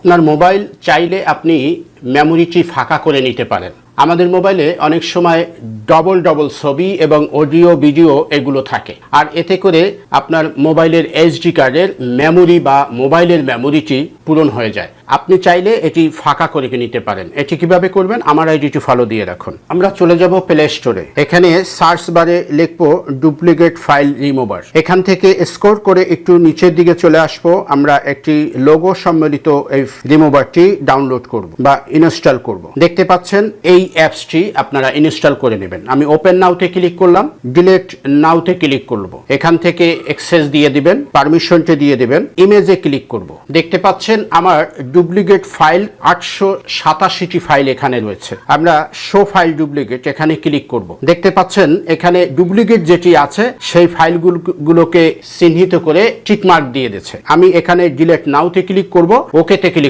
আপনার মোবাইল চাইলে আপনি মেমোরিটি ফাঁকা করে নিতে পারেন। আমাদের মোবাইলে অনেক সময় ডবল ছবি এবং অডিও ভিডিও এগুলো থাকে, আর এতে করে আপনার মোবাইলের এইচডি কার্ডের মেমোরি বা মোবাইলের মেমোরিটি পূরণ হয়ে যায়। আপনি চাইলে এটি ফাঁকা করে নিতে পারেন। এটি কিভাবে করবেন, আমার আইডিটি ফলো দিয়ে রাখুন। আমরা চলে যাব প্লে স্টোরে। এখানে সার্চ বারে লিখবো ডুপ্লিকেট ফাইল রিমুভার। এখান থেকে স্ক্রল করে একটু নিচের দিকে চলে আসবো। আমরা একটি লোগো সম্বলিত এই রিমুভারটি ডাউনলোড করব বা ইনস্টল করব। দেখতে পাচ্ছেন এই অ্যাপসটি আপনারা ইনস্টল করে নেবেন। আমি ওপেন নাওতে ক্লিক করলাম, ডিলিট নাওতে ক্লিক করব। এখান থেকে অ্যাক্সেস দিয়ে দিবেন, পারমিশনটি দিয়ে দিবেন, ইমেজে ক্লিক করব। দেখতে পাচ্ছেন আমার ডুপ্লিকেট ফাইল 887টি ফাইল এখানে রয়েছে। আমরা শো ফাইল ডুপ্লিকেট এখানে ক্লিক করব। দেখতে পাচ্ছেন এখানে ডুপ্লিকেট যেটি আছে সেই ফাইলগুলোকে চিহ্নিত করে টিকমার্ক দিয়ে দিয়েছে। আমি এখানে ডিলিট নাওতে ক্লিক করব, ওকেতে ক্লিক